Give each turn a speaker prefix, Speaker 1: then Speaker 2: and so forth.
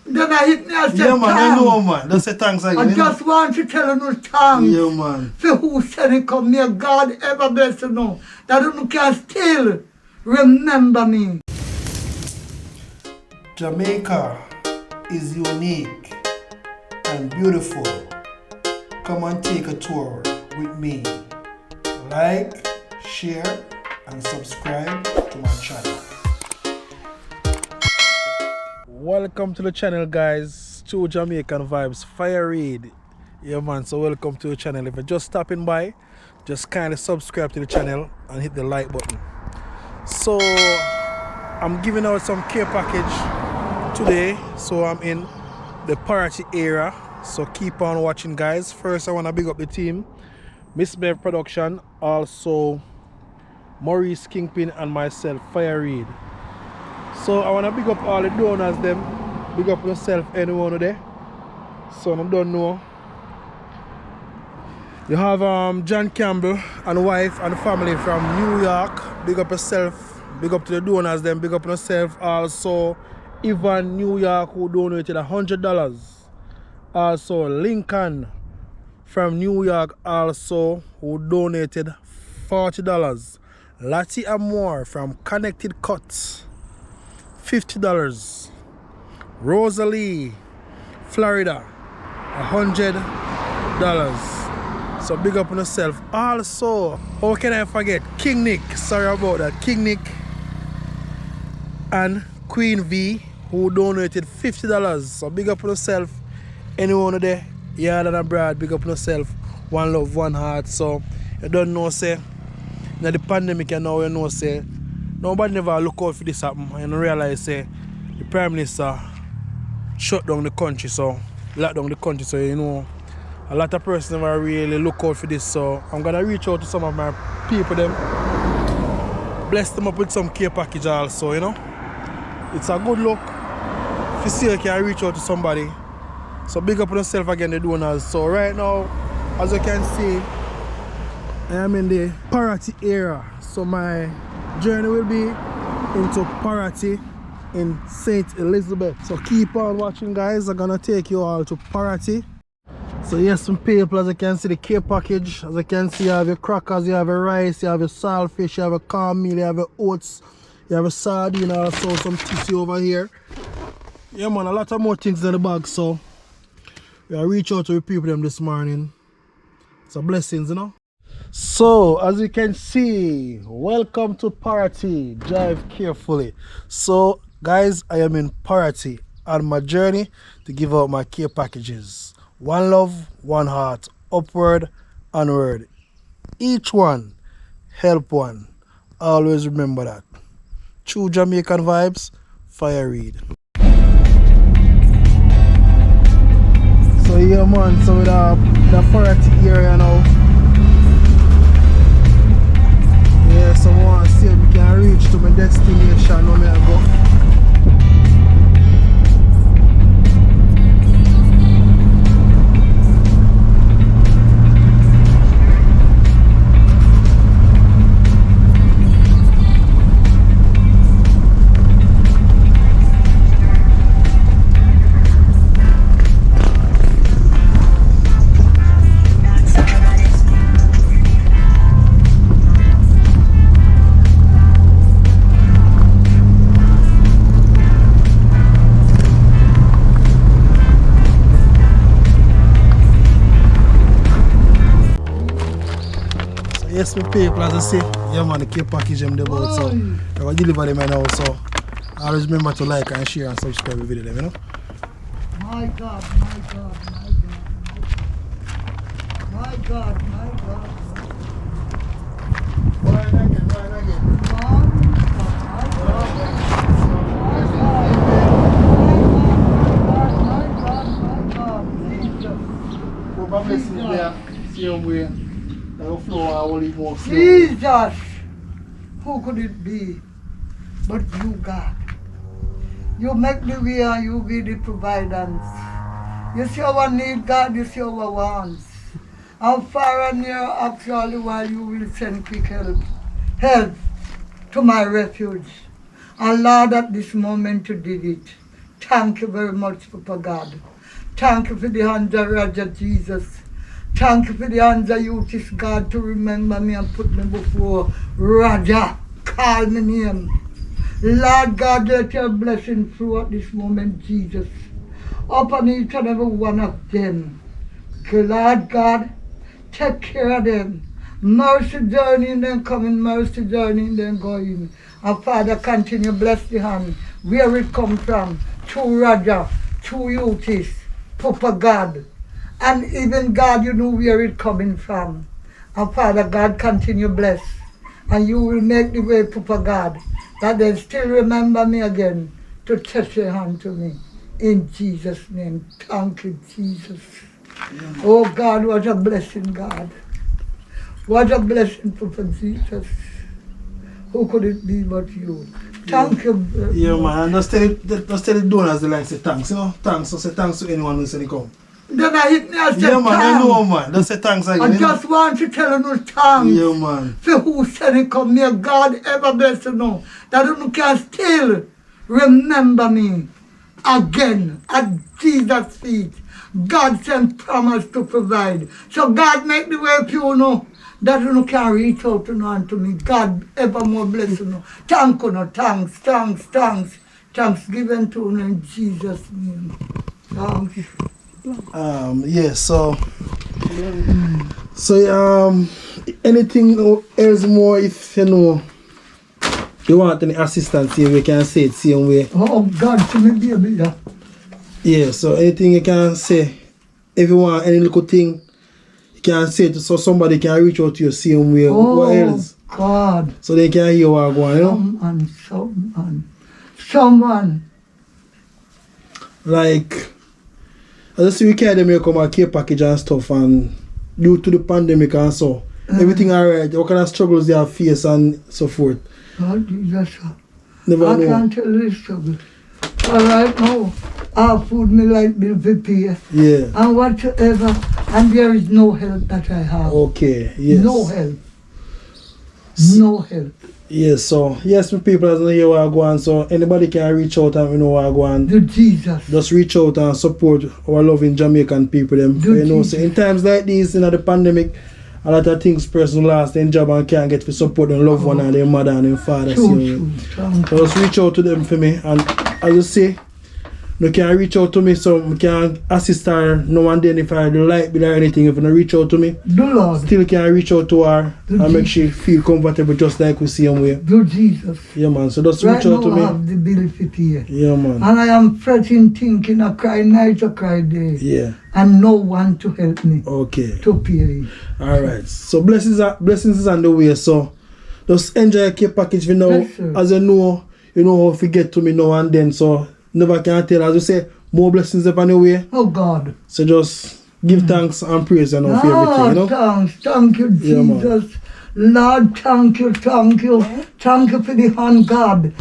Speaker 1: Then I hit me and said,
Speaker 2: yeah, man, I know, man. Don't say thanks again.
Speaker 1: I just want to tell you thanks.
Speaker 2: Yeah, man.
Speaker 1: For who said it come. May God ever bless you now. That you can still remember me.
Speaker 2: Jamaica is unique and beautiful. Come and take a tour with me. Like, share, and subscribe to my channel. Welcome to the channel, guys. True Jamaican Vibes, Fire Reid. Yeah, man, so welcome to the channel. If you're just stopping by, just kindly subscribe to the channel and hit the like button. So, I'm giving out some care package today. So, I'm in the party area. So, keep on watching, guys. First, I want to big up the team. Miss Bev Production, also Maurice Kingpin and myself, Fire Reid. So I want to big up all the donors them. Big up yourself, anyone of there. So I don't know. You have John Campbell and wife and family from New York. Big up yourself. Big up to the donors them. Big up yourself. Also Ivan New York who donated $100. Also Lincoln from New York also who donated $40. Lati Amore from Connected Cuts, $50. Rosalie, Florida, $100. So big up on yourself. Also, how can I forget? King Nick, sorry about that. King Nick and Queen V who donated $50. So big up on yourself. Anyone there, yeah, and abroad, big up on yourself. One love, one heart. So you don't know, say, now the pandemic and now you know, say, nobody never look out for this happen and realize, say, the Prime Minister shut down the country, so lock down the country, so you know, a lot of persons never really look out for this. So I'm gonna reach out to some of my people, them, bless them up with some care package also, you know. It's a good look if you still can reach out to somebody. So big up on yourself again, the donors. So right now, as you can see, I am in the Parati area. So my journey will be into Parati in St. Elizabeth. So keep on watching, guys. I'm gonna take you all to Parati. So yes, some people, as you can see, the care package. As you can see, you have your crackers, you have your rice, you have your saltfish, you have a cornmeal, you have your oats, you have a sardine, also some tissue over here. Yeah, man, a lot of more things in the bag. So we reach out to the people them this morning. It's a blessings, you know. So as you can see, welcome to Parati. Drive carefully. So guys, I am in Parati on my journey to give out my care packages. One love, one heart, upward, onward. Each one help one. Always remember that. True Jamaican Vibes, Fire Reid. So yeah, man, so with the Parati area now. Yeah, so I want to see if we can reach to my destination where I go. Yes, my people, as I say, yeah, man, the care package them about, so I will deliver them now. So always remember to like and share and subscribe the video them, you know.
Speaker 1: My God, my God, my God, my God, my God.
Speaker 2: Right again, right again.
Speaker 1: Jesus, who could it be but you, God? You make the way and you be the providence. You see our need, God, you see our wants. And far and near, actually, while you will send quick help. Help to my refuge. And Lord, at this moment you did it. Thank you very much, Papa God. Thank you for the hands of Roger Jesus. Thank you for the hands of Eutis, God, to remember me and put me before Roger. Call me name. Lord God, let your blessing flow at this moment, Jesus, upon each and every one of them. Lord God, take care of them. Mercy journeying them coming, mercy journeying them going. And Father, continue bless the hand where it come from. Through Roger, through Eutis, Papa God. And even God, you know where it coming from. And Father God, continue bless. And you will make the way, Papa God, that they still remember me again to touch your hand to me. In Jesus' name. Thank you, Jesus. Oh God, what a blessing, God. What a blessing, Papa Jesus. Who could it be but you? Thank you very
Speaker 2: Yeah,
Speaker 1: much.
Speaker 2: man. Just tell the donors they like say thanks, you know? Thanks. So say thanks to anyone who said they come.
Speaker 1: Then I hit me and said,
Speaker 2: Yeah, man. I
Speaker 1: thanks.
Speaker 2: know, man. Just say thanks again.
Speaker 1: I
Speaker 2: you know?
Speaker 1: just want to tell you thanks.
Speaker 2: Yeah, man.
Speaker 1: For who said it come. May God ever bless you know that you can still remember me again at Jesus' feet. God sent promise to provide. So God make the way for you know that you can reach out to know and to me. God evermore bless you know. Thank you know. Thanks. Thanks given to you in Jesus' name. Thanks.
Speaker 2: Yeah, so anything else more if you know you want any assistance here we can say it same way.
Speaker 1: Oh God, to me baby, yeah.
Speaker 2: Yeah, so anything you can say, if you want any little thing you can say it so somebody can reach out to you same way. What else?
Speaker 1: God.
Speaker 2: So they can hear what going on, you know?
Speaker 1: Someone.
Speaker 2: Like I just see we carry them here come a care package and stuff and due to the pandemic and so everything alright, what kind of struggles they have faced and so forth.
Speaker 1: God, Jesus.
Speaker 2: Never
Speaker 1: I
Speaker 2: know.
Speaker 1: can't tell you the struggle. All right now, I food me like bill for pay.
Speaker 2: Yeah.
Speaker 1: And whatsoever, and there is no help that I have.
Speaker 2: Okay, yes.
Speaker 1: No help. No help.
Speaker 2: Yes, so yes, my people as hear what I go on, so anybody can reach out and we know what I go on.
Speaker 1: Do Jesus.
Speaker 2: Just reach out and support our loving Jamaican people them.
Speaker 1: Do
Speaker 2: You know,
Speaker 1: Jesus.
Speaker 2: so in times like this, in the pandemic, a lot of things person lost their job and can't get to support their loved one and their mother and their father.
Speaker 1: True.
Speaker 2: So just reach out to them for me and as you say, you can reach out to me so I can assist her now and then if I do like bill or anything. If you don't reach out to me,
Speaker 1: Do Lord.
Speaker 2: still can reach out to her
Speaker 1: Do
Speaker 2: and make
Speaker 1: Jesus.
Speaker 2: she feel comfortable just like we see them way.
Speaker 1: Do Jesus.
Speaker 2: Yeah man, so just
Speaker 1: Right
Speaker 2: reach out
Speaker 1: now
Speaker 2: to
Speaker 1: I
Speaker 2: me.
Speaker 1: have the bill for pay.
Speaker 2: Yeah man.
Speaker 1: And I am fretting, thinking, I cry night, I cry day.
Speaker 2: Yeah.
Speaker 1: And no one to help me
Speaker 2: Okay.
Speaker 1: to pay.
Speaker 2: Alright. So blessings is on the way, so just enjoy your care package for now.
Speaker 1: Yes, sir.
Speaker 2: As you know how to get to me now and then, so never can tell. As you say, more blessings upon the way.
Speaker 1: Oh God.
Speaker 2: So just give thanks and praise and all for everything, you know?
Speaker 1: Thanks. Thank you,
Speaker 2: Yeah, man.
Speaker 1: Jesus. Lord, thank you. Thank you for the hand, God.